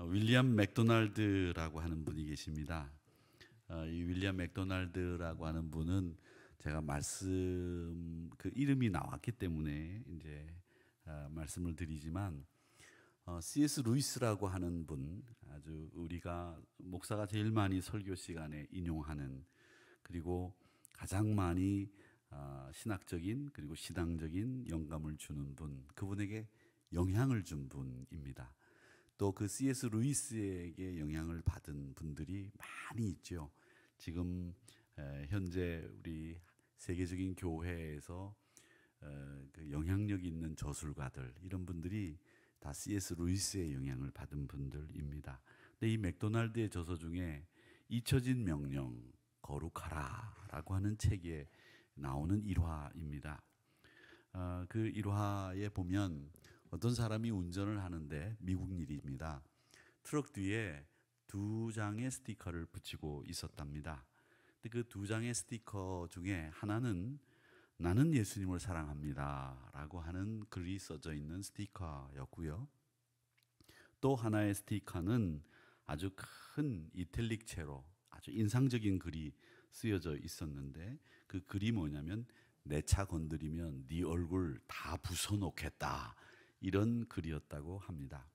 윌리엄 맥도날드라고 하는 분이 계십니다. 이 윌리엄 맥도날드라고 하는 분은 제가 말씀 그 이름이 나왔기 때문에 이제 말씀을 드리지만 C.S. 루이스라고 하는 분, 아주 우리가 목사가 제일 많이 설교 시간에 인용하는, 그리고 가장 많이 신학적인 그리고 신앙적인 영감을 주는 분, 그분에게 영향을 준 분입니다. 또 그 C.S. 루이스에게 영향을 받은 분들이 많이 있죠. 지금 현재 우리 세계적인 교회에서 그 영향력 있는 저술가들, 이런 분들이 다 C.S. 루이스의 영향을 받은 분들입니다. 근데 이 맥도날드의 저서 중에 잊혀진 명령, 거룩하라라고 하는 책에 나오는 일화입니다. 그 일화에 보면 어떤 사람이 운전을 하는데, 미국 일입니다. 트럭 뒤에 2장의 스티커를 붙이고 있었답니다. 근데 그 2장의 스티커 중에 하나는 나는 예수님을 사랑합니다 라고 하는 글이 써져 있는 스티커였고요. 또 하나의 스티커는 아주 큰 이탈릭체로 아주 인상적인 글이 쓰여져 있었는데, 그 글이 뭐냐면 내 차 건드리면 네 얼굴 다 부숴놓겠다, 이런 글이었다고 합니다.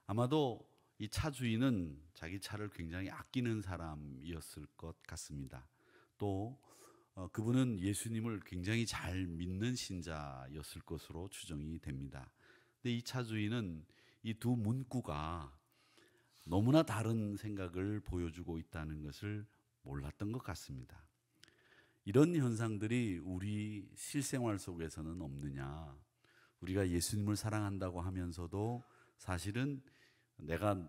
아마도 이 차 주인은 자기 차를 굉장히 아끼는 사람이었을 것 같습니다. 또 그분은 예수님을 굉장히 잘 믿는 신자였을 것으로 추정이 됩니다. 근데 이 차 주인은 이 두 문구가 너무나 다른 생각을 보여주고 있다는 것을 몰랐던 것 같습니다. 이런 현상들이 우리 실생활 속에서는 없느냐? 우리가 예수님을 사랑한다고 하면서도 사실은 내가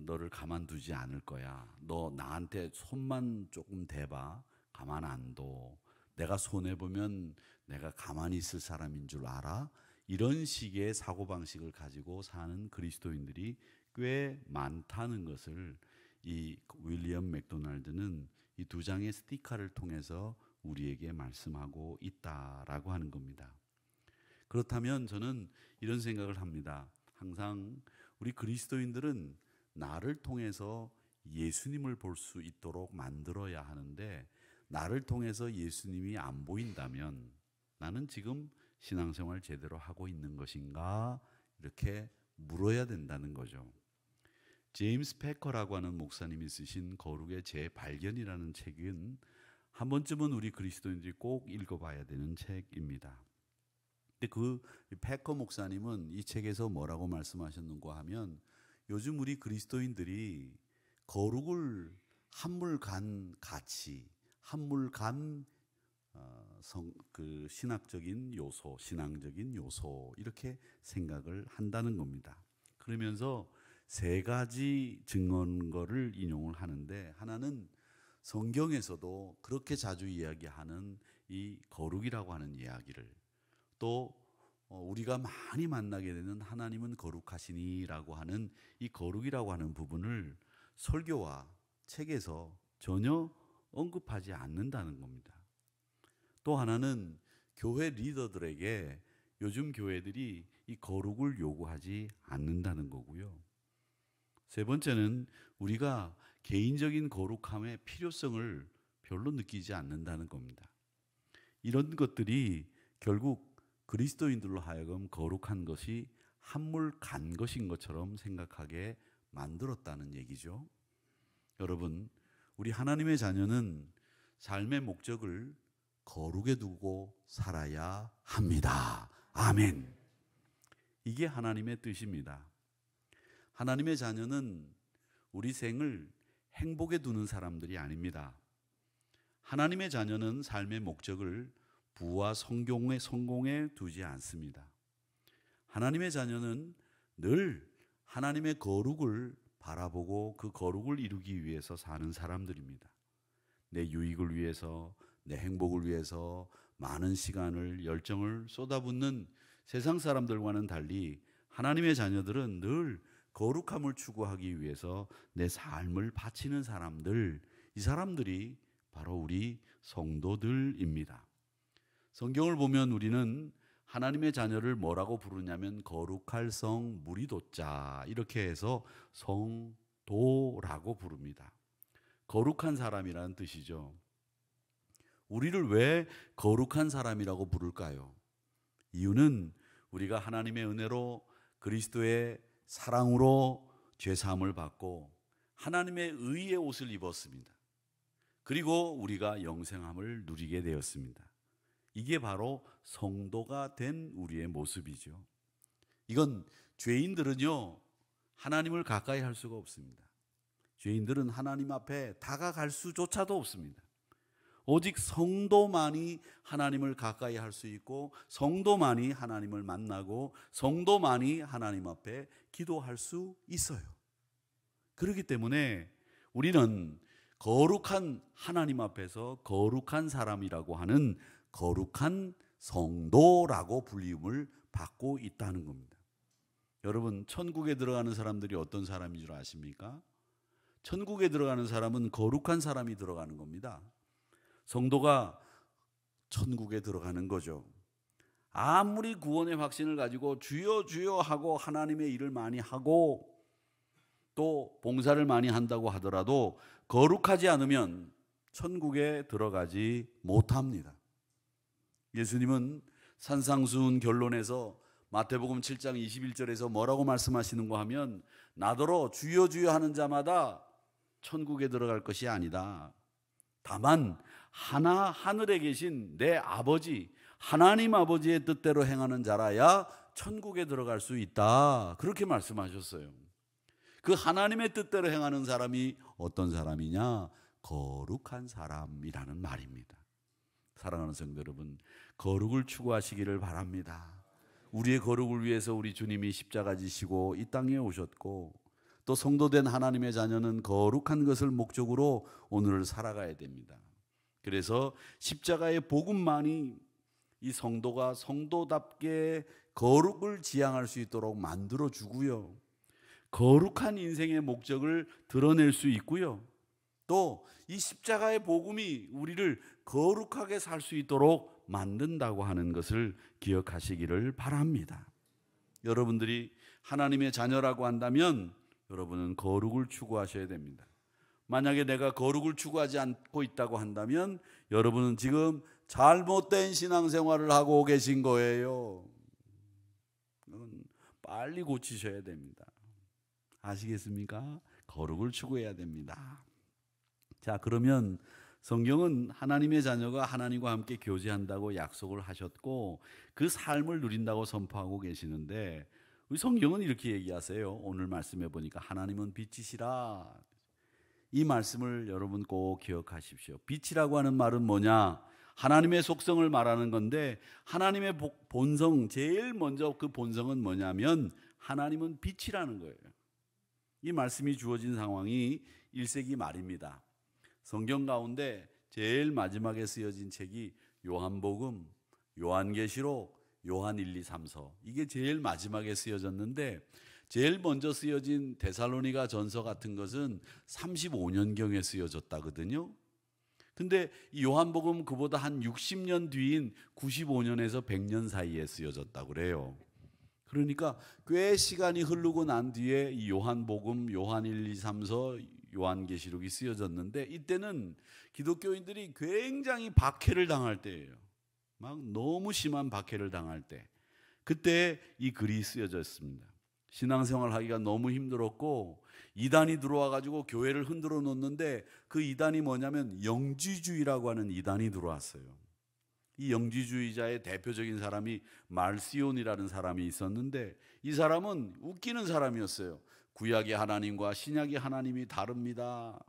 너를 가만두지 않을 거야. 너 나한테 손만 조금 대봐. 가만 안 둬. 내가 손해보면 내가 가만히 있을 사람인 줄 알아? 이런 식의 사고방식을 가지고 사는 그리스도인들이 꽤 많다는 것을 이 윌리엄 맥도날드는 이 2장의 스티커를 통해서 우리에게 말씀하고 있다라고 하는 겁니다. 그렇다면 저는 이런 생각을 합니다. 항상 우리 그리스도인들은 나를 통해서 예수님을 볼 수 있도록 만들어야 하는데, 나를 통해서 예수님이 안 보인다면 나는 지금 신앙생활 제대로 하고 있는 것인가, 이렇게 물어야 된다는 거죠. 제임스 패커라고 하는 목사님이 쓰신 거룩의 재발견이라는 책은 한 번쯤은 우리 그리스도인들이 꼭 읽어봐야 되는 책입니다. 근데 그 패커 목사님은 이 책에서 뭐라고 말씀하셨는가 하면, 요즘 우리 그리스도인들이 거룩을 한물간 가치, 한물간 그 신학적인 요소, 신앙적인 요소, 이렇게 생각을 한다는 겁니다. 그러면서 세 가지 증언거를 인용을 하는데, 하나는 성경에서도 그렇게 자주 이야기하는 이 거룩이라고 하는 이야기를, 또 우리가 많이 만나게 되는 하나님은 거룩하시니라고 하는 이 거룩이라고 하는 부분을 설교와 책에서 전혀 언급하지 않는다는 겁니다. 또 하나는 교회 리더들에게 요즘 교회들이 이 거룩을 요구하지 않는다는 거고요. 세 번째는 우리가 개인적인 거룩함의 필요성을 별로 느끼지 않는다는 겁니다. 이런 것들이 결국 그리스도인들로 하여금 거룩한 것이 한물 간 것인 것처럼 생각하게 만들었다는 얘기죠. 여러분, 우리 하나님의 자녀는 삶의 목적을 거룩에 두고 살아야 합니다. 아멘. 이게 하나님의 뜻입니다. 하나님의 자녀는 우리 생을 행복에 두는 사람들이 아닙니다. 하나님의 자녀는 삶의 목적을 부와 성공에 두지 않습니다. 하나님의 자녀는 늘 하나님의 거룩을 바라보고 그 거룩을 이루기 위해서 사는 사람들입니다. 내 유익을 위해서, 내 행복을 위해서 많은 시간을, 열정을 쏟아붓는 세상 사람들과는 달리 하나님의 자녀들은 늘 거룩함을 추구하기 위해서 내 삶을 바치는 사람들, 이 사람들이 바로 우리 성도들입니다. 성경을 보면 우리는 하나님의 자녀를 뭐라고 부르냐면 거룩할 성 무리도자, 이렇게 해서 성도라고 부릅니다. 거룩한 사람이라는 뜻이죠. 우리를 왜 거룩한 사람이라고 부를까요? 이유는 우리가 하나님의 은혜로 그리스도의 사랑으로 죄사함을 받고 하나님의 의의 옷을 입었습니다. 그리고 우리가 영생함을 누리게 되었습니다. 이게 바로 성도가 된 우리의 모습이죠. 이건 죄인들은요, 하나님을 가까이 할 수가 없습니다. 죄인들은 하나님 앞에 다가갈 수조차도 없습니다. 오직 성도만이 하나님을 가까이 할 수 있고, 성도만이 하나님을 만나고, 성도만이 하나님 앞에 기도할 수 있어요. 그렇기 때문에 우리는 거룩한 하나님 앞에서 거룩한 사람이라고 하는 거룩한 성도라고 불림을 받고 있다는 겁니다. 여러분, 천국에 들어가는 사람들이 어떤 사람인 줄 아십니까? 천국에 들어가는 사람은 거룩한 사람이 들어가는 겁니다. 성도가 천국에 들어가는 거죠. 아무리 구원의 확신을 가지고 주여 주여 하고 하나님의 일을 많이 하고 또 봉사를 많이 한다고 하더라도 거룩하지 않으면 천국에 들어가지 못합니다. 예수님은 산상수훈 결론에서 마태복음 7장 21절에서 뭐라고 말씀하시는가 하면, 나더러 주여 주여 하는 자마다 천국에 들어갈 것이 아니다. 다만 하나 하늘에 계신 내 아버지, 하나님 아버지의 뜻대로 행하는 자라야 천국에 들어갈 수 있다. 그렇게 말씀하셨어요. 그 하나님의 뜻대로 행하는 사람이 어떤 사람이냐? 거룩한 사람이라는 말입니다. 사랑하는 성도 여러분, 거룩을 추구하시기를 바랍니다. 우리의 거룩을 위해서 우리 주님이 십자가 지시고 이 땅에 오셨고, 또 성도된 하나님의 자녀는 거룩한 것을 목적으로 오늘을 살아가야 됩니다. 그래서 십자가의 복음만이 이 성도가 성도답게 거룩을 지향할 수 있도록 만들어 주고요, 거룩한 인생의 목적을 드러낼 수 있고요, 또 이 십자가의 복음이 우리를 거룩하게 살 수 있도록 만든다고 하는 것을 기억하시기를 바랍니다. 여러분들이 하나님의 자녀라고 한다면 여러분은 거룩을 추구하셔야 됩니다. 만약에 내가 거룩을 추구하지 않고 있다고 한다면 여러분은 지금 잘못된 신앙생활을 하고 계신 거예요. 빨리 고치셔야 됩니다. 아시겠습니까? 거룩을 추구해야 됩니다. 자, 그러면 성경은 하나님의 자녀가 하나님과 함께 교제한다고 약속을 하셨고 그 삶을 누린다고 선포하고 계시는데, 우리 성경은 이렇게 얘기하세요. 오늘 말씀해 보니까 하나님은 빛이시라. 이 말씀을 여러분 꼭 기억하십시오. 빛이라고 하는 말은 뭐냐? 하나님의 속성을 말하는 건데, 하나님의 본성, 제일 먼저 그 본성은 뭐냐면 하나님은 빛이라는 거예요. 이 말씀이 주어진 상황이 1세기 말입니다. 성경 가운데 제일 마지막에 쓰여진 책이 요한복음, 요한계시록, 요한 1, 2, 3서, 이게 제일 마지막에 쓰여졌는데, 제일 먼저 쓰여진 데살로니가 전서 같은 것은 35년경에 쓰여졌다거든요. 근데 이 요한복음 그보다 한 60년 뒤인 95년에서 100년 사이에 쓰여졌다고 그래요. 그러니까 꽤 시간이 흐르고 난 뒤에 이 요한복음, 요한 1, 2, 3서, 요한계시록이 쓰여졌는데, 이때는 기독교인들이 굉장히 박해를 당할 때예요. 막 너무 심한 박해를 당할 때, 그때 이 글이 쓰여졌습니다. 신앙생활 하기가 너무 힘들었고 이단이 들어와 가지고 교회를 흔들어 놓는데, 그 이단이 뭐냐면 영지주의라고 하는 이단이 들어왔어요. 이 영지주의자의 대표적인 사람이 말시온이라는 사람이 있었는데, 이 사람은 웃기는 사람이었어요. 구약의 하나님과 신약의 하나님이 다릅니다.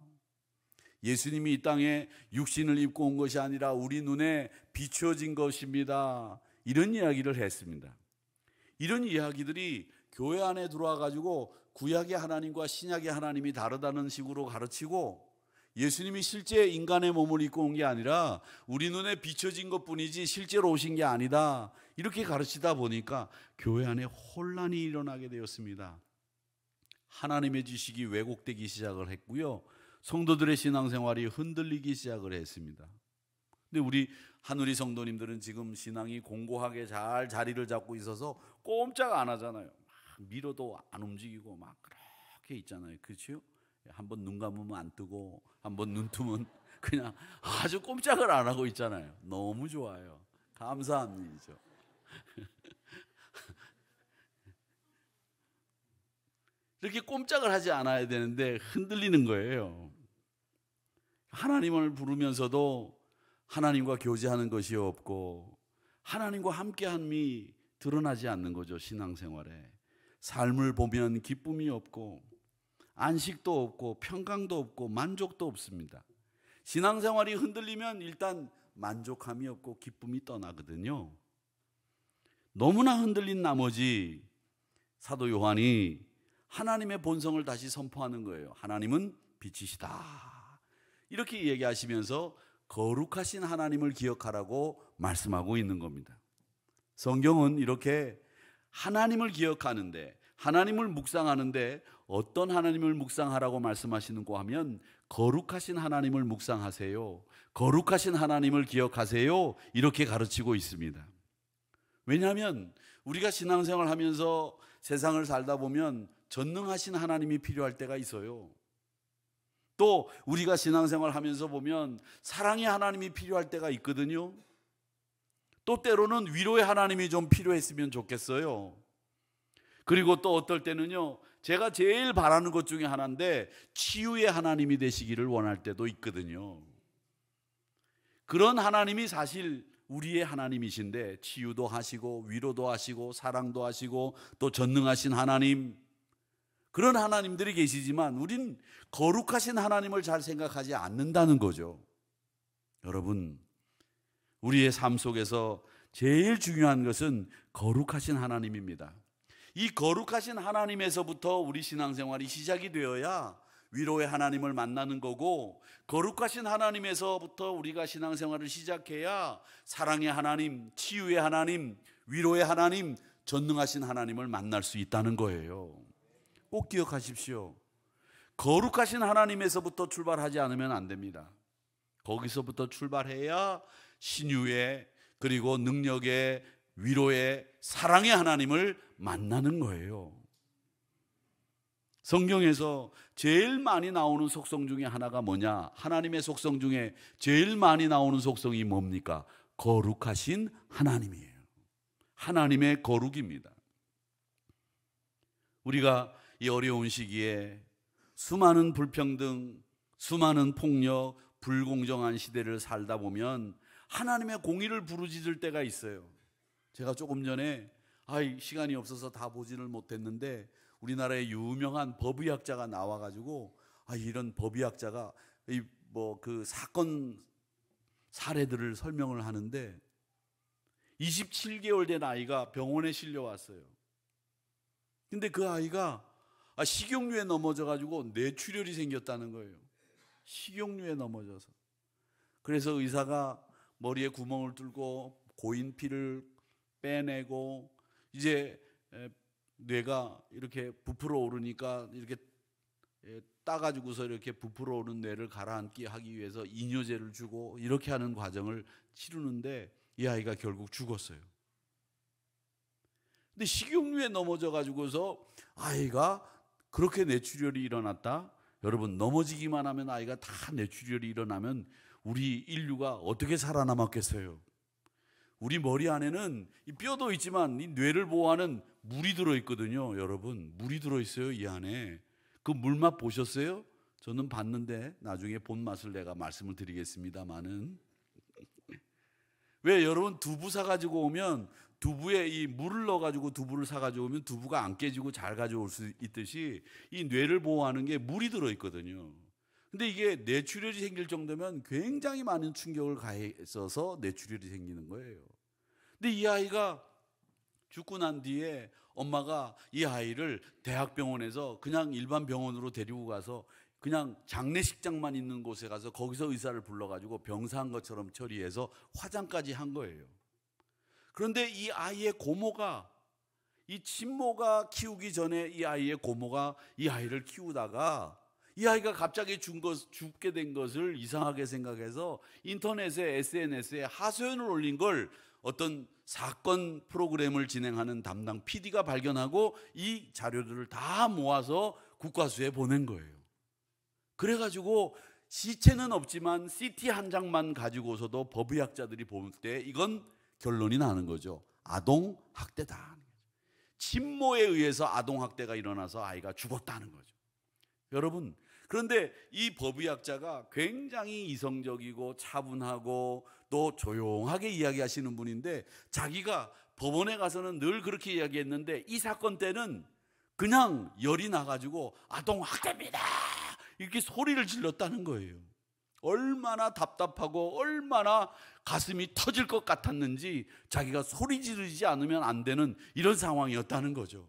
예수님이 이 땅에 육신을 입고 온 것이 아니라 우리 눈에 비추어진 것입니다. 이런 이야기를 했습니다. 이런 이야기들이 교회 안에 들어와 가지고 구약의 하나님과 신약의 하나님이 다르다는 식으로 가르치고, 예수님이 실제 인간의 몸을 입고 온 게 아니라 우리 눈에 비춰진 것뿐이지 실제로 오신 게 아니다, 이렇게 가르치다 보니까 교회 안에 혼란이 일어나게 되었습니다. 하나님의 지식이 왜곡되기 시작을 했고요, 성도들의 신앙생활이 흔들리기 시작을 했습니다. 근데 우리 한우리 성도님들은 지금 신앙이 공고하게 잘 자리를 잡고 있어서 꼼짝 안 하잖아요. 막 밀어도 안 움직이고 막 그렇게 있잖아요. 그렇죠? 한번 눈 감으면 안 뜨고 한번 눈 뜨면 그냥 아주 꼼짝을 안 하고 있잖아요. 너무 좋아요. 감사한 일이죠. 이렇게 꼼짝을 하지 않아야 되는데 흔들리는 거예요. 하나님을 부르면서도 하나님과 교제하는 것이 없고 하나님과 함께함이 드러나지 않는 거죠. 신앙생활에 삶을 보면 기쁨이 없고 안식도 없고 평강도 없고 만족도 없습니다. 신앙생활이 흔들리면 일단 만족함이 없고 기쁨이 떠나거든요. 너무나 흔들린 나머지 사도 요한이 하나님의 본성을 다시 선포하는 거예요. 하나님은 빛이시다. 이렇게 얘기하시면서 거룩하신 하나님을 기억하라고 말씀하고 있는 겁니다. 성경은 이렇게 하나님을 기억하는데, 하나님을 묵상하는데 어떤 하나님을 묵상하라고 말씀하시는가 하면 거룩하신 하나님을 묵상하세요. 거룩하신 하나님을 기억하세요. 이렇게 가르치고 있습니다. 왜냐하면 우리가 신앙생활 하면서 세상을 살다 보면 전능하신 하나님이 필요할 때가 있어요. 또 우리가 신앙생활 하면서 보면 사랑의 하나님이 필요할 때가 있거든요. 또 때로는 위로의 하나님이 좀 필요했으면 좋겠어요. 그리고 또 어떨 때는요, 제가 제일 바라는 것 중에 하나인데 치유의 하나님이 되시기를 원할 때도 있거든요. 그런 하나님이 사실 우리의 하나님이신데 치유도 하시고 위로도 하시고 사랑도 하시고 또 전능하신 하나님, 그런 하나님들이 계시지만 우린 거룩하신 하나님을 잘 생각하지 않는다는 거죠. 여러분, 우리의 삶 속에서 제일 중요한 것은 거룩하신 하나님입니다. 이 거룩하신 하나님에서부터 우리 신앙생활이 시작이 되어야 위로의 하나님을 만나는 거고, 거룩하신 하나님에서부터 우리가 신앙생활을 시작해야 사랑의 하나님, 치유의 하나님, 위로의 하나님, 전능하신 하나님을 만날 수 있다는 거예요. 꼭 기억하십시오. 거룩하신 하나님에서부터 출발하지 않으면 안 됩니다. 거기서부터 출발해야 신유의, 그리고 능력의, 위로의, 사랑의 하나님을 만나는 거예요. 성경에서 제일 많이 나오는 속성 중에 하나가 뭐냐? 하나님의 속성 중에 제일 많이 나오는 속성이 뭡니까? 거룩하신 하나님이에요. 하나님의 거룩입니다. 우리가 이 어려운 시기에 수많은 불평등, 수많은 폭력, 불공정한 시대를 살다 보면 하나님의 공의를 부르짖을 때가 있어요. 제가 조금 전에 시간이 없어서 다 보지를 못했는데 우리나라의 유명한 법의학자가 나와가지고 이런 법의학자가 그 사건 사례들을 설명을 하는데 27개월 된 아이가 병원에 실려왔어요. 근데 그 아이가 식용유에 넘어져가지고 뇌출혈이 생겼다는 거예요. 식용유에 넘어져서. 그래서 의사가 머리에 구멍을 뚫고 고인 피를 빼내고 이제 뇌가 이렇게 부풀어 오르니까 이렇게 따가지고서 이렇게 부풀어 오른 뇌를 가라앉게 하기 위해서 이뇨제를 주고 이렇게 하는 과정을 치르는데 이 아이가 결국 죽었어요. 근데 식용유에 넘어져 가지고서 아이가 그렇게 뇌출혈이 일어났다. 여러분, 넘어지기만 하면 아이가 다 뇌출혈이 일어나면 우리 인류가 어떻게 살아남았겠어요? 우리 머리 안에는 이 뼈도 있지만 이 뇌를 보호하는 물이 들어있거든요. 여러분, 물이 들어있어요. 이 안에. 그 물맛 보셨어요? 저는 봤는데 나중에 본 맛을 내가 말씀을 드리겠습니다마는, 왜 여러분 두부 사가지고 오면 두부에 이 물을 넣어가지고 두부를 사가지고 오면 두부가 안 깨지고 잘 가져올 수 있듯이 이 뇌를 보호하는 게 물이 들어있거든요. 근데 이게 뇌출혈이 생길 정도면 굉장히 많은 충격을 가해서 뇌출혈이 생기는 거예요. 근데 이 아이가 죽고 난 뒤에 엄마가 이 아이를 대학병원에서 그냥 일반 병원으로 데리고 가서 그냥 장례식장만 있는 곳에 가서 거기서 의사를 불러가지고 병사한 것처럼 처리해서 화장까지 한 거예요. 그런데 이 아이의 고모가, 이 친모가 키우기 전에 이 아이의 고모가 이 아이를 키우다가 이 아이가 갑자기 죽게 된 것을 이상하게 생각해서 인터넷에 SNS에 하소연을 올린 걸 어떤 사건 프로그램을 진행하는 담당 PD가 발견하고 이 자료들을 다 모아서 국과수에 보낸 거예요. 그래가지고 시체는 없지만 CT 한 장만 가지고서도 법의학자들이 볼 때 이건 결론이 나는 거죠. 아동학대다. 친모에 의해서 아동학대가 일어나서 아이가 죽었다는 거죠. 여러분, 그런데 이 법의학자가 굉장히 이성적이고 차분하고 또 조용하게 이야기하시는 분인데, 자기가 법원에 가서는 늘 그렇게 이야기했는데 이 사건 때는 그냥 열이 나가지고 아동학대입니다 이렇게 소리를 질렀다는 거예요. 얼마나 답답하고 얼마나 가슴이 터질 것 같았는지 자기가 소리 지르지 않으면 안 되는 이런 상황이었다는 거죠.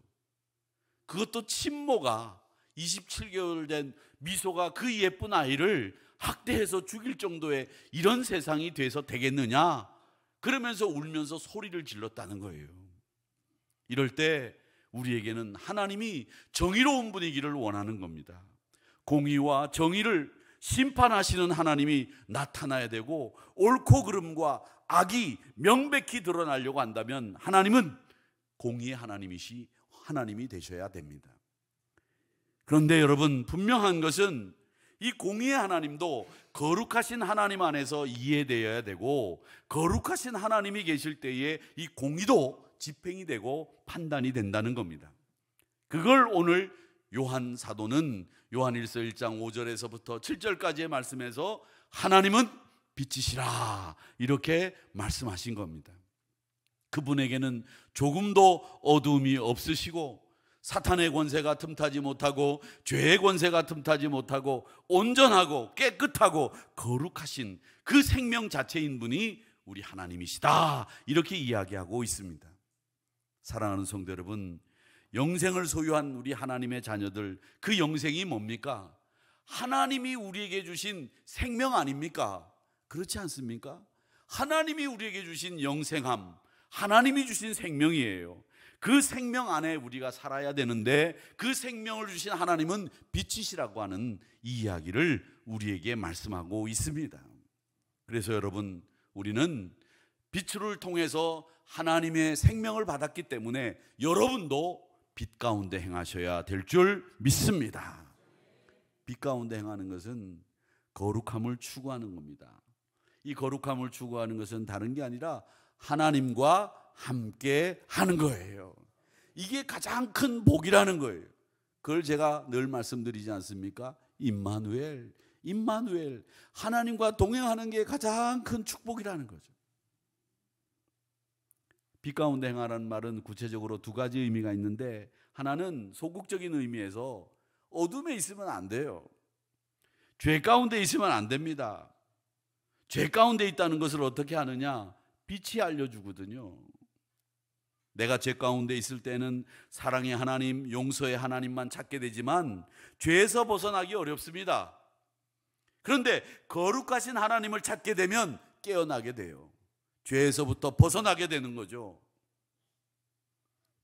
그것도 친모가 27개월 된 미소가 그 예쁜 아이를 학대해서 죽일 정도의 이런 세상이 돼서 되겠느냐, 그러면서 울면서 소리를 질렀다는 거예요. 이럴 때 우리에게는 하나님이 정의로운 분이기를 원하는 겁니다. 공의와 정의를 심판하시는 하나님이 나타나야 되고, 옳고 그름과 악이 명백히 드러나려고 한다면 하나님은 공의의 하나님이 되셔야 됩니다. 그런데 여러분, 분명한 것은 이 공의의 하나님도 거룩하신 하나님 안에서 이해되어야 되고, 거룩하신 하나님이 계실 때에 이 공의도 집행이 되고 판단이 된다는 겁니다. 그걸 오늘 요한 사도는 요한일서 1장 5절에서부터 7절까지의 말씀에서 하나님은 빛이시라 이렇게 말씀하신 겁니다. 그분에게는 조금도 어두움이 없으시고 사탄의 권세가 틈타지 못하고 죄의 권세가 틈타지 못하고 온전하고 깨끗하고 거룩하신 그 생명 자체인 분이 우리 하나님이시다 이렇게 이야기하고 있습니다. 사랑하는 성도 여러분, 영생을 소유한 우리 하나님의 자녀들, 그 영생이 뭡니까? 하나님이 우리에게 주신 생명 아닙니까? 그렇지 않습니까? 하나님이 우리에게 주신 영생함, 하나님이 주신 생명이에요. 그 생명 안에 우리가 살아야 되는데 그 생명을 주신 하나님은 빛이시라고 하는 이 이야기를 우리에게 말씀하고 있습니다. 그래서 여러분, 우리는 빛을 통해서 하나님의 생명을 받았기 때문에 여러분도 빛 가운데 행하셔야 될 줄 믿습니다. 빛 가운데 행하는 것은 거룩함을 추구하는 겁니다. 이 거룩함을 추구하는 것은 다른 게 아니라 하나님과 함께 하는 거예요. 이게 가장 큰 복이라는 거예요. 그걸 제가 늘 말씀드리지 않습니까? 임마누엘, 하나님과 동행하는 게 가장 큰 축복이라는 거죠. 빛 가운데 행하라는 말은 구체적으로 두 가지 의미가 있는데, 하나는 소극적인 의미에서 어둠에 있으면 안 돼요. 죄 가운데 있으면 안 됩니다. 죄 가운데 있다는 것을 어떻게 하느냐? 빛이 알려주거든요. 내가 죄 가운데 있을 때는 사랑의 하나님, 용서의 하나님만 찾게 되지만 죄에서 벗어나기 어렵습니다. 그런데 거룩하신 하나님을 찾게 되면 깨어나게 돼요. 죄에서부터 벗어나게 되는 거죠.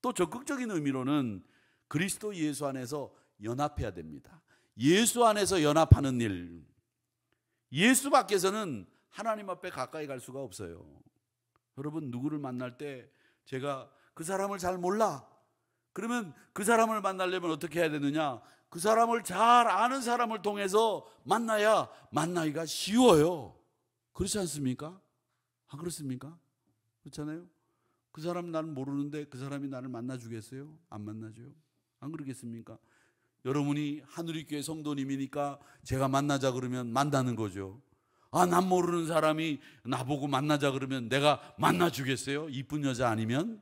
또 적극적인 의미로는 그리스도 예수 안에서 연합해야 됩니다. 예수 안에서 연합하는 일, 예수 밖에서는 하나님 앞에 가까이 갈 수가 없어요. 여러분, 누구를 만날 때 제가 그 사람을 잘 몰라, 그러면 그 사람을 만나려면 어떻게 해야 되느냐? 그 사람을 잘 아는 사람을 통해서 만나야 만나기가 쉬워요. 그렇지 않습니까? 안 그렇습니까? 그렇잖아요. 그 사람 나는 모르는데 그 사람이 나를 만나주겠어요? 안 만나줘요? 안 그러겠습니까? 여러분이 하늘이교회 성도님이니까 제가 만나자 그러면 만나는 거죠. 난 모르는 사람이 나보고 만나자 그러면 내가 만나주겠어요? 이쁜 여자 아니면?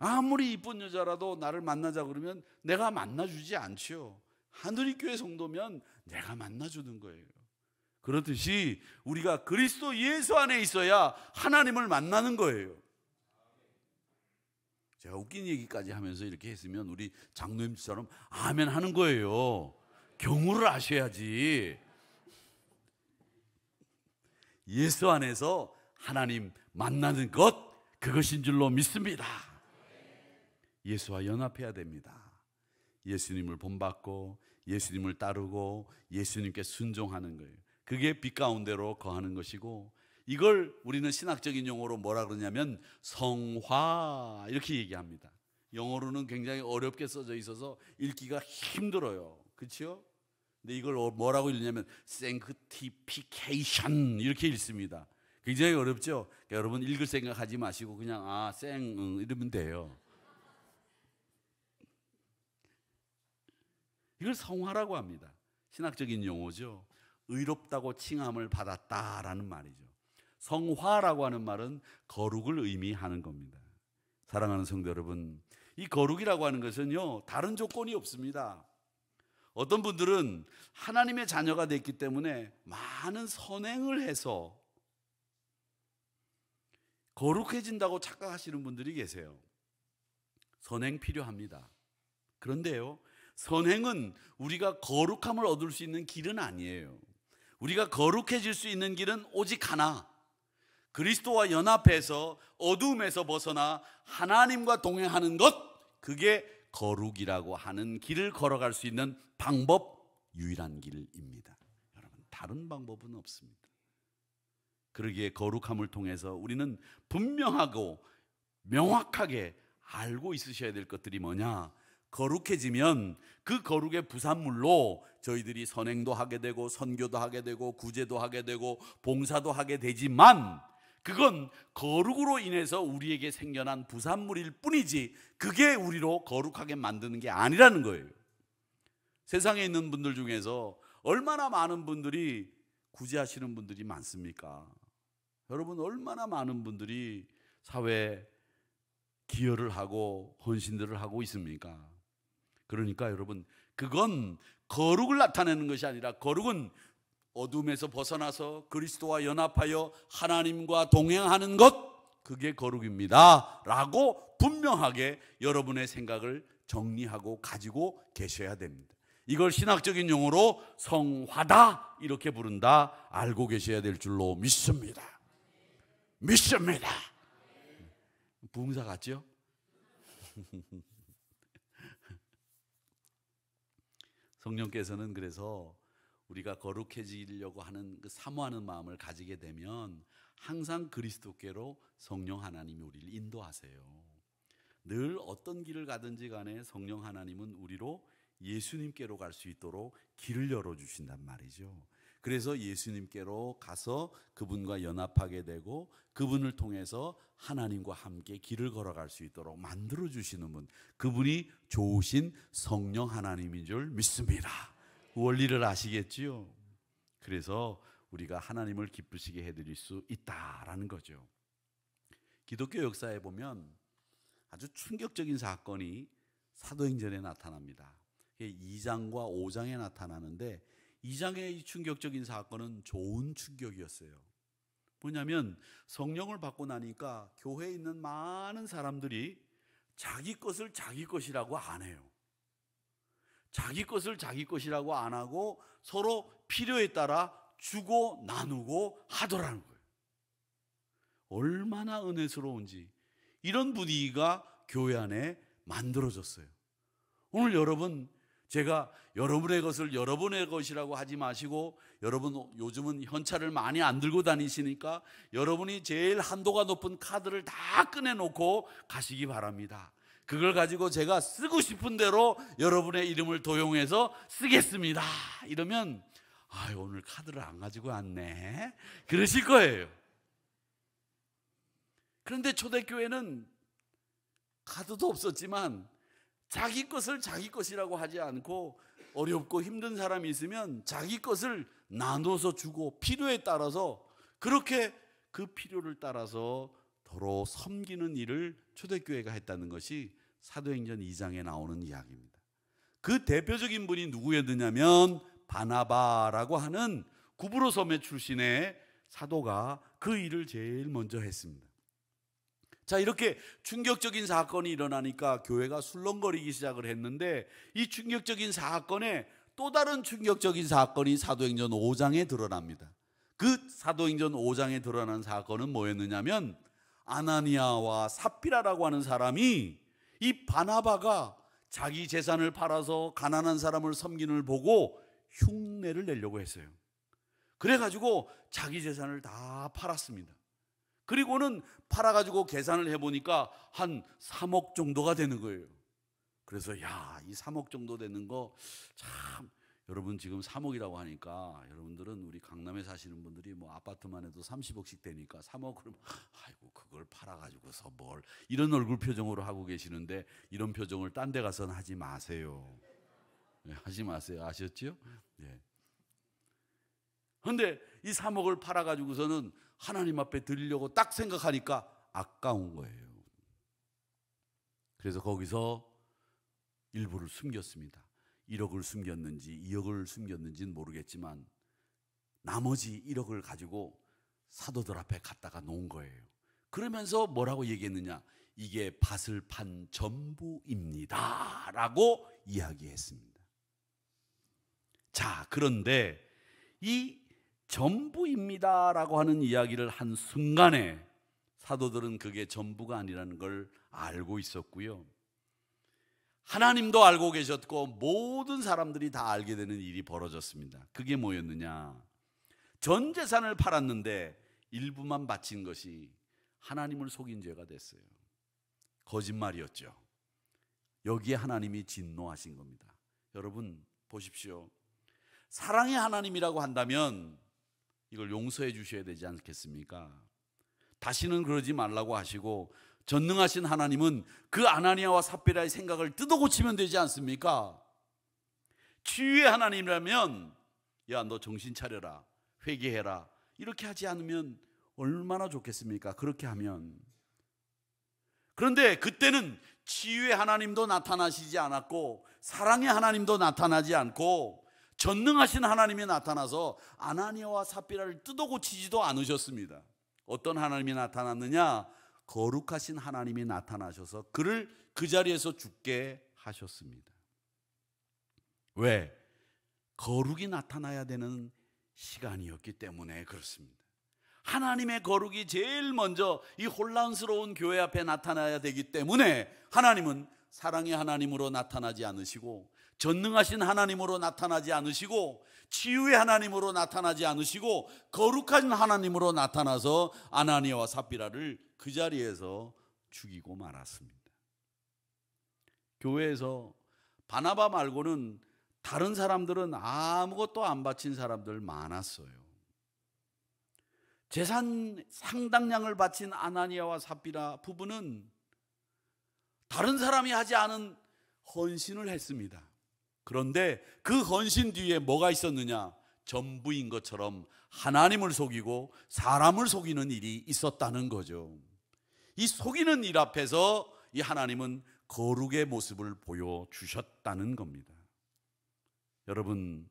아무리 이쁜 여자라도 나를 만나자 그러면 내가 만나주지 않죠. 하늘이교회 성도면 내가 만나주는 거예요. 그렇듯이 우리가 그리스도 예수 안에 있어야 하나님을 만나는 거예요. 제가 웃긴 얘기까지 하면서 이렇게 했으면 우리 장로님처럼 아멘 하는 거예요. 경우를 아셔야지. 예수 안에서 하나님 만나는 것, 그것인 줄로 믿습니다. 예수와 연합해야 됩니다. 예수님을 본받고 예수님을 따르고 예수님께 순종하는 거예요. 그게 빛 가운데로 거하는 것이고, 이걸 우리는 신학적인 용어로 뭐라 그러냐면 성화 이렇게 얘기합니다. 영어로는 굉장히 어렵게 써져 있어서 읽기가 힘들어요. 그렇죠? 근데 이걸 뭐라고 읽냐면 sanctification 이렇게 읽습니다. 굉장히 어렵죠? 그러니까 여러분 읽을 생각하지 마시고 그냥 이러면 돼요. 이걸 성화라고 합니다. 신학적인 용어죠. 의롭다고 칭함을 받았다라는 말이죠. 성화라고 하는 말은 거룩을 의미하는 겁니다. 사랑하는 성도 여러분, 이 거룩이라고 하는 것은요, 다른 조건이 없습니다. 어떤 분들은 하나님의 자녀가 됐기 때문에 많은 선행을 해서 거룩해진다고 착각하시는 분들이 계세요. 선행 필요합니다. 그런데요, 선행은 우리가 거룩함을 얻을 수 있는 길은 아니에요. 우리가 거룩해질 수 있는 길은 오직 하나, 그리스도와 연합해서 어두움에서 벗어나 하나님과 동행하는 것, 그게 거룩이라고 하는 길을 걸어갈 수 있는 방법, 유일한 길입니다. 여러분, 다른 방법은 없습니다. 그러기에 거룩함을 통해서 우리는 분명하고 명확하게 알고 있으셔야 될 것들이 뭐냐? 거룩해지면 그 거룩의 부산물로 저희들이 선행도 하게 되고 선교도 하게 되고 구제도 하게 되고 봉사도 하게 되지만, 그건 거룩으로 인해서 우리에게 생겨난 부산물일 뿐이지 그게 우리로 거룩하게 만드는 게 아니라는 거예요. 세상에 있는 분들 중에서 얼마나 많은 분들이 구제하시는 분들이 많습니까? 여러분, 얼마나 많은 분들이 사회에 기여를 하고 헌신들을 하고 있습니까? 그러니까 여러분, 그건 거룩을 나타내는 것이 아니라, 거룩은 어둠에서 벗어나서 그리스도와 연합하여 하나님과 동행하는 것, 그게 거룩입니다 라고 분명하게 여러분의 생각을 정리하고 가지고 계셔야 됩니다. 이걸 신학적인 용어로 성화다 이렇게 부른다, 알고 계셔야 될 줄로 믿습니다. 믿습니다. 부흥사 같죠? 성령께서는 그래서 우리가 거룩해지려고 하는 그 사모하는 마음을 가지게 되면 항상 그리스도께로 성령 하나님이 우리를 인도하세요. 늘 어떤 길을 가든지 간에 성령 하나님은 우리로 예수님께로 갈 수 있도록 길을 열어주신단 말이죠. 그래서 예수님께로 가서 그분과 연합하게 되고 그분을 통해서 하나님과 함께 길을 걸어갈 수 있도록 만들어주시는 분, 그분이 좋으신 성령 하나님인 줄 믿습니다. 원리를 아시겠지요? 그래서 우리가 하나님을 기쁘시게 해드릴 수 있다라는 거죠. 기독교 역사에 보면 아주 충격적인 사건이 사도행전에 나타납니다. 2장과 5장에 나타나는데 2장의 이 충격적인 사건은 좋은 충격이었어요. 뭐냐면 성령을 받고 나니까 교회에 있는 많은 사람들이 자기 것을 자기 것이라고 안 해요. 자기 것을 자기 것이라고 안 하고 서로 필요에 따라 주고 나누고 하더라는 거예요. 얼마나 은혜스러운지 이런 분위기가 교회 안에 만들어졌어요. 오늘 여러분, 제가 여러분의 것을 여러분의 것이라고 하지 마시고, 여러분 요즘은 현찰을 많이 안 들고 다니시니까 여러분이 제일 한도가 높은 카드를 다 꺼내놓고 가시기 바랍니다. 그걸 가지고 제가 쓰고 싶은 대로 여러분의 이름을 도용해서 쓰겠습니다 이러면 오늘 카드를 안 가지고 왔네 그러실 거예요. 그런데 초대교회는 카드도 없었지만 자기 것을 자기 것이라고 하지 않고 어렵고 힘든 사람이 있으면 자기 것을 나눠서 주고 필요에 따라서 그렇게 그 필요를 따라서 더러 섬기는 일을 초대교회가 했다는 것이 사도행전 2장에 나오는 이야기입니다. 그 대표적인 분이 누구였느냐면 바나바라고 하는 구브로 섬의 출신의 사도가 그 일을 제일 먼저 했습니다. 자, 이렇게 충격적인 사건이 일어나니까 교회가 술렁거리기 시작을 했는데 이 충격적인 사건에 또 다른 충격적인 사건이 사도행전 5장에 드러납니다. 그 사도행전 5장에 드러난 사건은 뭐였느냐면 아나니아와 삽비라라고 하는 사람이 이 바나바가 자기 재산을 팔아서 가난한 사람을 섬기는 걸 보고 흉내를 내려고 했어요. 그래가지고 자기 재산을 다 팔았습니다. 그리고는 팔아가지고 계산을 해보니까 한 3억 정도가 되는 거예요. 그래서 이 3억 정도 되는 거 참, 여러분 지금 3억이라고 하니까 여러분들은 우리 강남에 사시는 분들이 뭐 아파트만 해도 30억씩 되니까 3억 그러면 아이고 그걸 팔아가지고서 뭘 이런 얼굴 표정으로 하고 계시는데, 이런 표정을 딴 데 가서는 하지 마세요. 네, 하지 마세요. 아셨죠? 네. 그런데 이 3억을 팔아가지고서는 하나님 앞에 드리려고 딱 생각하니까 아까운 거예요. 그래서 거기서 일부를 숨겼습니다. 1억을 숨겼는지 2억을 숨겼는지는 모르겠지만 나머지 1억을 가지고 사도들 앞에 갖다가 놓은 거예요. 그러면서 뭐라고 얘기했느냐? 이게 밭을 판 전부입니다 라고 이야기했습니다. 자, 그런데 이 전부입니다 라고 하는 이야기를 한 순간에 사도들은 그게 전부가 아니라는 걸 알고 있었고요, 하나님도 알고 계셨고 모든 사람들이 다 알게 되는 일이 벌어졌습니다. 그게 뭐였느냐? 전 재산을 팔았는데 일부만 바친 것이 하나님을 속인 죄가 됐어요. 거짓말이었죠. 여기에 하나님이 진노하신 겁니다. 여러분 보십시오. 사랑의 하나님이라고 한다면 이걸 용서해 주셔야 되지 않겠습니까? 다시는 그러지 말라고 하시고, 전능하신 하나님은 그 아나니아와 삽비라의 생각을 뜯어고치면 되지 않습니까? 치유의 하나님이라면 야, 너 정신 차려라, 회개해라, 이렇게 하지 않으면 얼마나 좋겠습니까? 그렇게 하면. 그런데 그때는 치유의 하나님도 나타나시지 않았고 사랑의 하나님도 나타나지 않고 전능하신 하나님이 나타나서 아나니아와 삽비라를 뜯어고치지도 않으셨습니다. 어떤 하나님이 나타났느냐? 거룩하신 하나님이 나타나셔서 그를 그 자리에서 죽게 하셨습니다. 왜? 거룩이 나타나야 되는 시간이었기 때문에 그렇습니다. 하나님의 거룩이 제일 먼저 이 혼란스러운 교회 앞에 나타나야 되기 때문에 하나님은 사랑의 하나님으로 나타나지 않으시고 전능하신 하나님으로 나타나지 않으시고 치유의 하나님으로 나타나지 않으시고 거룩한 하나님으로 나타나서 아나니아와 삽비라를 그 자리에서 죽이고 말았습니다. 교회에서 바나바 말고는 다른 사람들은 아무것도 안 바친 사람들 많았어요. 재산 상당량을 바친 아나니아와 삽비라 부부는 다른 사람이 하지 않은 헌신을 했습니다. 그런데 그 헌신 뒤에 뭐가 있었느냐? 전부인 것처럼 하나님을 속이고 사람을 속이는 일이 있었다는 거죠. 이 속이는 일 앞에서 이 하나님은 거룩의 모습을 보여주셨다는 겁니다. 여러분,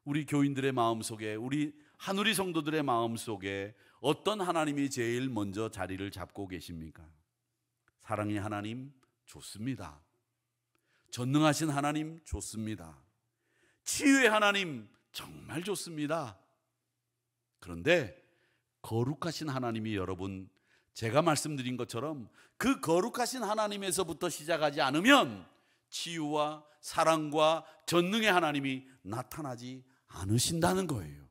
우리 교인들의 마음속에, 우리 한우리 성도들의 마음속에 어떤 하나님이 제일 먼저 자리를 잡고 계십니까? 사랑의 하나님 좋습니다. 전능하신 하나님 좋습니다. 치유의 하나님 정말 좋습니다. 그런데 거룩하신 하나님이, 여러분, 제가 말씀드린 것처럼 그 거룩하신 하나님에서부터 시작하지 않으면 치유와 사랑과 전능의 하나님이 나타나지 않으신다는 거예요.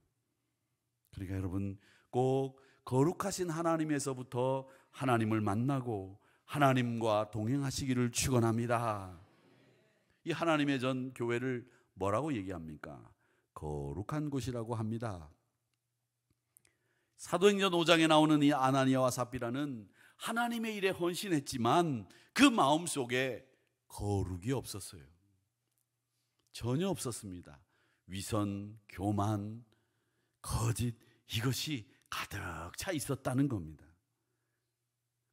그러니까 여러분, 꼭 거룩하신 하나님에서부터 하나님을 만나고 하나님과 동행하시기를 축원합니다. 이 하나님의 전 교회를 뭐라고 얘기합니까? 거룩한 곳이라고 합니다. 사도행전 5장에 나오는 이 아나니아와 삽비라는 하나님의 일에 헌신했지만 그 마음속에 거룩이 없었어요. 전혀 없었습니다. 위선, 교만, 거짓, 이것이 가득 차 있었다는 겁니다.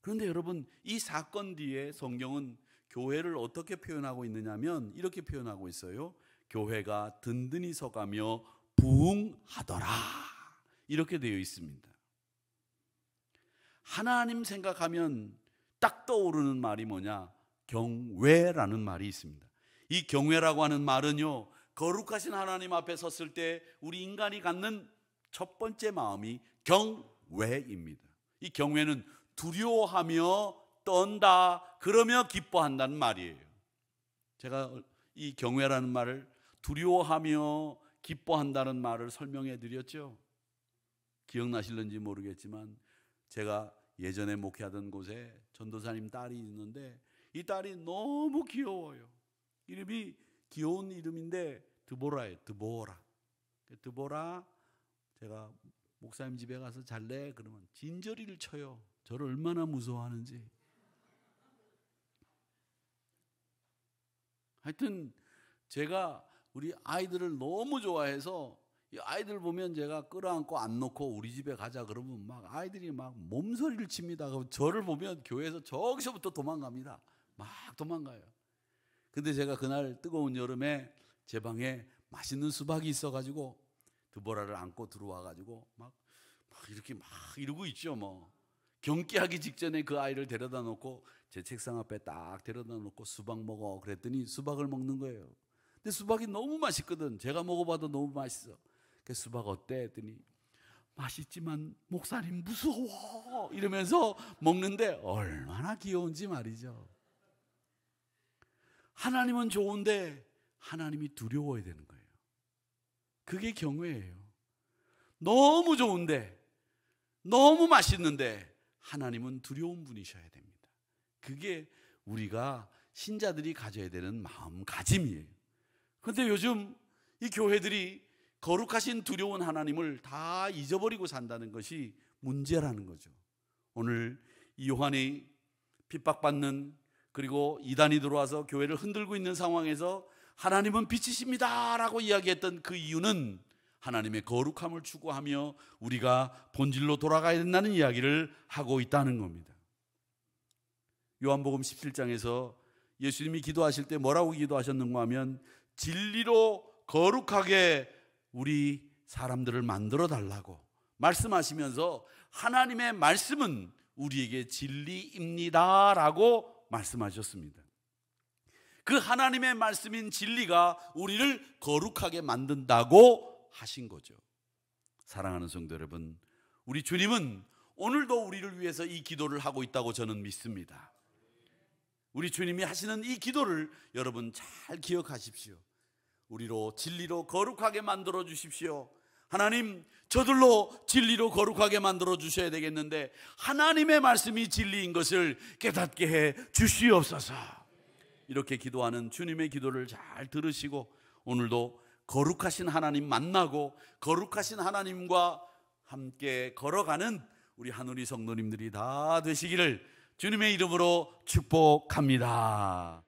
그런데 여러분, 이 사건 뒤에 성경은 교회를 어떻게 표현하고 있느냐면 이렇게 표현하고 있어요. 교회가 든든히 서가며 부흥하더라, 이렇게 되어 있습니다. 하나님 생각하면 딱 떠오르는 말이 뭐냐? 경외라는 말이 있습니다. 이 경외라고 하는 말은요, 거룩하신 하나님 앞에 섰을 때 우리 인간이 갖는 첫 번째 마음이 경외입니다. 이 경외는 두려워하며 떤다, 그러며 기뻐한다는 말이에요. 제가 이 경외라는 말을 두려워하며 기뻐한다는 말을 설명해 드렸죠. 기억나실는지 모르겠지만 제가 예전에 목회하던 곳에 전도사님 딸이 있는데 이 딸이 너무 귀여워요. 이름이 귀여운 이름인데 드보라예요. 드보라. 제가 목사님 집에 가서 잘래? 그러면 진저리를 쳐요. 저를 얼마나 무서워하는지. 하여튼 제가 우리 아이들을 너무 좋아해서 이 아이들 보면 제가 끌어안고 안 놓고 우리 집에 가자 그러면 막 아이들이 막 몸서리를 칩니다. 저를 보면 교회에서 저기서부터 도망갑니다. 막 도망가요. 근데 제가 그날 뜨거운 여름에 제 방에 맛있는 수박이 있어가지고 드보라를 안고 들어와가지고 막 이렇게 막 이러고 있죠. 뭐 경기하기 직전에 그 아이를 데려다 놓고 제 책상 앞에 딱 데려다 놓고 수박 먹어 그랬더니 수박을 먹는 거예요. 근데 수박이 너무 맛있거든. 제가 먹어봐도 너무 맛있어. 그 수박 어때? 했더니 맛있지만 목사님 무서워 이러면서 먹는데 얼마나 귀여운지 말이죠. 하나님은 좋은데 하나님이 두려워야 되는 거예요. 그게 경외예요. 너무 좋은데 너무 맛있는데 하나님은 두려운 분이셔야 됩니다. 그게 우리가 신자들이 가져야 되는 마음가짐이에요. 그런데 요즘 이 교회들이 거룩하신 두려운 하나님을 다 잊어버리고 산다는 것이 문제라는 거죠. 오늘 이 요한이 핍박받는, 그리고 이단이 들어와서 교회를 흔들고 있는 상황에서 하나님은 빛이십니다 라고 이야기했던 그 이유는 하나님의 거룩함을 추구하며 우리가 본질로 돌아가야 된다는 이야기를 하고 있다는 겁니다. 요한복음 17장에서 예수님이 기도하실 때 뭐라고 기도하셨는가 하면 진리로 거룩하게 우리 사람들을 만들어 달라고 말씀하시면서 하나님의 말씀은 우리에게 진리입니다 라고 말씀하셨습니다. 그 하나님의 말씀인 진리가 우리를 거룩하게 만든다고 하신 거죠. 사랑하는 성도 여러분, 우리 주님은 오늘도 우리를 위해서 이 기도를 하고 있다고 저는 믿습니다. 우리 주님이 하시는 이 기도를 여러분 잘 기억하십시오. 우리로 진리로 거룩하게 만들어 주십시오. 하나님, 저들로 진리로 거룩하게 만들어 주셔야 되겠는데 하나님의 말씀이 진리인 것을 깨닫게 해 주시옵소서. 이렇게 기도하는 주님의 기도를 잘 들으시고 오늘도 거룩하신 하나님 만나고 거룩하신 하나님과 함께 걸어가는 우리 한우리 성도님들이 다 되시기를 주님의 이름으로 축복합니다.